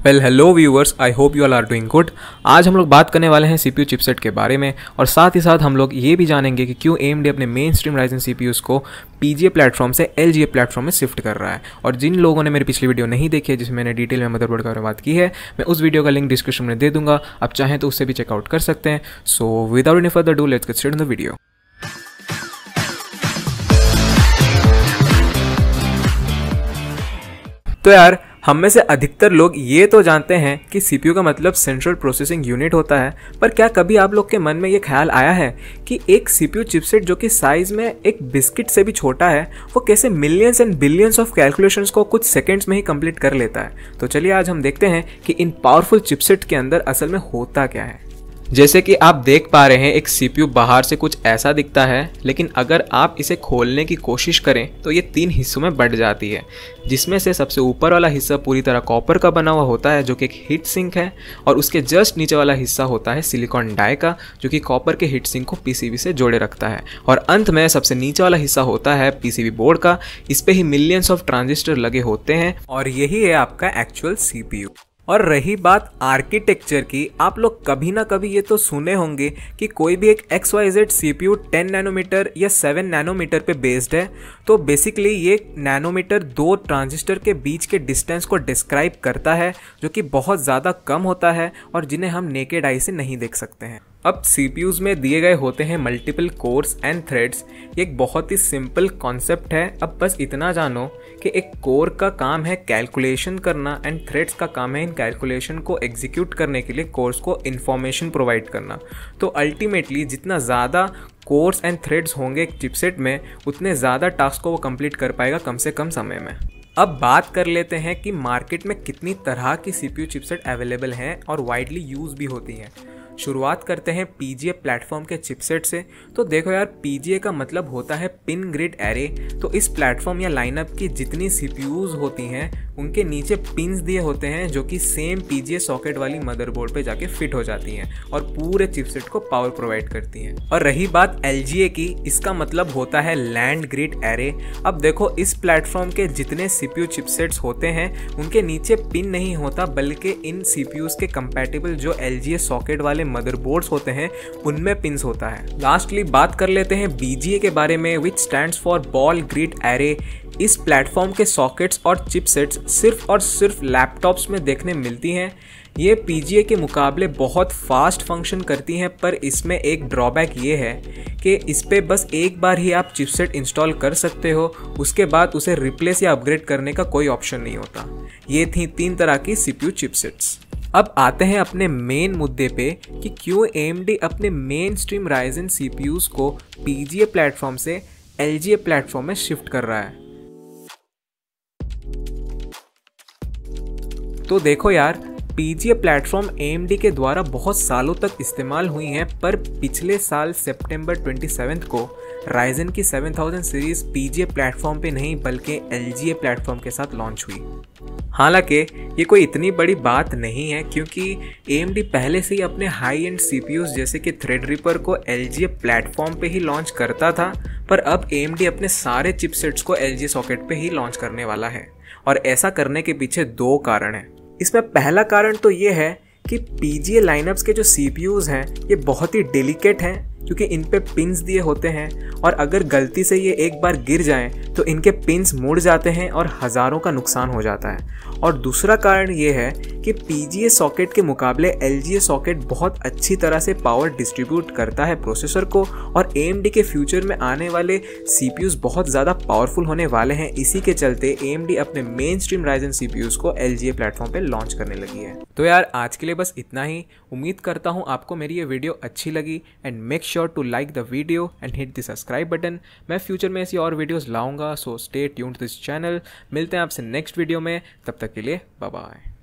Well hello viewers, I hope you all are doing good. आज हम लोग बात करने वाले हैं सीपीयू चिपसेट के बारे में और साथ ही साथ हम लोग ये भी जानेंगे कि क्यों AMD अपने मेन स्ट्रीम राइजन सीपीयूज़ को PGA प्लेटफॉर्म से LGA प्लेटफॉर्म में शिफ्ट कर रहा है। और जिन लोगों ने मेरी पिछली वीडियो नहीं देखी है जिसमें मैंने डिटेल में मदरबोर्ड के बारे में बात की है, मैं उस वीडियो का लिंक डिस्क्रिप्शन में दे दूंगा, आप चाहें तो उससे भी चेकआउट कर सकते हैं। So without any further do let's get started in the video. तो यार, हम में से अधिकतर लोग ये तो जानते हैं कि सीपीयू का मतलब सेंट्रल प्रोसेसिंग यूनिट होता है, पर क्या कभी आप लोग के मन में ये ख्याल आया है कि एक सीपीयू चिपसेट जो कि साइज में एक बिस्किट से भी छोटा है, वो कैसे millions and billions of calculations को कुछ सेकंड्स में ही कंप्लीट कर लेता है। तो चलिए आज हम देखते हैं कि इन पावरफुल चिपसेट के अंदर असल में होता क्या है। जैसे कि आप देख पा रहे हैं, एक सीपीयू बाहर से कुछ ऐसा दिखता है, लेकिन अगर आप इसे खोलने की कोशिश करें तो ये 3 हिस्सों में बंट जाती है, जिसमें से सबसे ऊपर वाला हिस्सा पूरी तरह कॉपर का बना हुआ होता है जो कि एक हीट सिंक है, और उसके जस्ट नीचे वाला हिस्सा होता है सिलिकॉन डाई का जो कि कॉपर के हीट सिंक को पीसीबी से जोड़े रखता है, और अंत में सबसे नीचे वाला हिस्सा होता है पीसीबी बोर्ड का। इस पे ही मिलियंस ऑफ ट्रांजिस्टर लगे होते हैं और यही है आपका एक्चुअल सीपीयू। और रही बात आर्किटेक्चर की, आप लोग कभी ना कभी ये तो सुने होंगे कि कोई भी एक XYZ CPU 10 नैनोमीटर या 7 नैनोमीटर पे बेस्ड है। तो बेसिकली ये नैनोमीटर 2 ट्रांजिस्टर के बीच के डिस्टेंस को डिस्क्राइब करता है, जो कि बहुत ज़्यादा कम होता है और जिन्हें हम नेकेड आई से नहीं देख सकते हैं। अब CPUs में दिए गए होते हैं मल्टीपल कोर्स एंड थ्रेड्स। ये एक बहुत ही सिंपल कॉन्सेप्ट है। अब बस इतना जानो कि एक कोर का काम है कैलकुलेशन करना एंड थ्रेड्स का काम है इन कैलकुलेशन को एग्जीक्यूट करने के लिए कोर्स को इन्फॉर्मेशन प्रोवाइड करना। तो अल्टीमेटली जितना ज़्यादा कोर्स एंड थ्रेड्स होंगे एक चिपसेट में, उतने ज़्यादा टास्क को वो कंप्लीट कर पाएगा कम से कम समय में। अब बात कर लेते हैं कि मार्केट में कितनी तरह की CPU चिपसेट अवेलेबल हैं और वाइडली यूज़ भी होती हैं। शुरुआत करते हैं PGA प्लेटफॉर्म के चिपसेट से। तो देखो यार, PGA का मतलब होता है पिन ग्रिड एरे। तो इस प्लेटफॉर्म या लाइनअप की जितनी CPUs होती हैं उनके नीचे पिन्स दिए होते हैं जो कि सेम PGA सॉकेट वाली मदरबोर्ड पे जाके फिट हो जाती हैं और पूरे चिपसेट को पावर प्रोवाइड करती हैं। और रही बात LGA की, इसका मतलब होता है लैंड ग्रिड एरे। अब देखो, इस प्लेटफॉर्म के जितने CPU चिपसेट्स होते हैं उनके नीचे पिन नहीं होता, बल्कि इन CPUs के कंपैटिबल जो LGA सॉकेट वाले मदरबोर्ड्स होते हैं उनमें पिन्स होता है। लास्टली बात कर लेते हैं BGA के बारे में, विच stands for ball grid array. इस प्लेटफॉर्म के सॉकेट्स और चिपसेट्स सिर्फ और सिर्फ लैपटॉप्स में देखने मिलती हैं। ये PGA के मुकाबले बहुत फास्ट फंक्शन करती हैं, पर इसमें एक ड्रॉबैक ये है कि इस पे बस एक बार ही आप चिपसेट इंस्टॉल कर सकते हो, उसके बाद उसे रिप्लेस या अपग्रेड करने का कोई ऑप्शन नहीं होता। ये थी 3 तरह की CPU चिपसेट्स। अब आते हैं अपने मेन मुद्दे पे कि क्यों AMD अपने मेन स्ट्रीम राइजन CPUs को PGA प्लेटफॉर्म से LGA प्लेटफॉर्म में शिफ्ट कर रहा है। तो देखो यार, PGA प्लेटफॉर्म AMD के द्वारा बहुत सालों तक इस्तेमाल हुई हैं, पर पिछले साल सितंबर 27 को राइजन की 7000 सीरीज PGA प्लेटफॉर्म पे नहीं बल्कि LGA प्लेटफॉर्म के साथ लॉन्च हुई। हालांकि ये कोई इतनी बड़ी बात नहीं है, क्योंकि AMD पहले से ही अपने हाई एंड CPUs जैसे कि थ्रेडरिपर को LGA प्लेटफॉर्म पे ही लॉन्च करता था, पर अब AMD अपने सारे चिपसेट्स को LGA सॉकेट पे ही लॉन्च करने वाला है। और ऐसा करने के पीछे 2 कारण हैं। इसमें पहला कारण तो ये है कि PGA लाइनअप्स के जो CPUs हैं ये बहुत ही डेलिकेट हैं, क्योंकि इन पे पिन्स दिए होते हैं और अगर गलती से ये एक बार गिर जाएं तो इनके पिन्स मुड़ जाते हैं और हज़ारों का नुकसान हो जाता है। और दूसरा कारण ये है कि PGA सॉकेट के मुकाबले LGA सॉकेट बहुत अच्छी तरह से पावर डिस्ट्रीब्यूट करता है प्रोसेसर को, और AMD के फ्यूचर में आने वाले CPUs बहुत ज़्यादा पावरफुल होने वाले हैं। इसी के चलते AMD अपने मेन स्ट्रीम राइजन CPUs को LGA प्लेटफॉर्म पे लॉन्च करने लगी है। तो यार, आज के लिए बस इतना ही। उम्मीद करता हूँ आपको मेरी ये वीडियो अच्छी लगी, and make sure to like the video and hit the subscribe button. मैं फ्यूचर में ऐसी और वीडियोस लाऊंगा, so stay tuned to this channel. मिलते हैं आपसे नेक्स्ट वीडियो में, तब तक के लिए बाय बाय।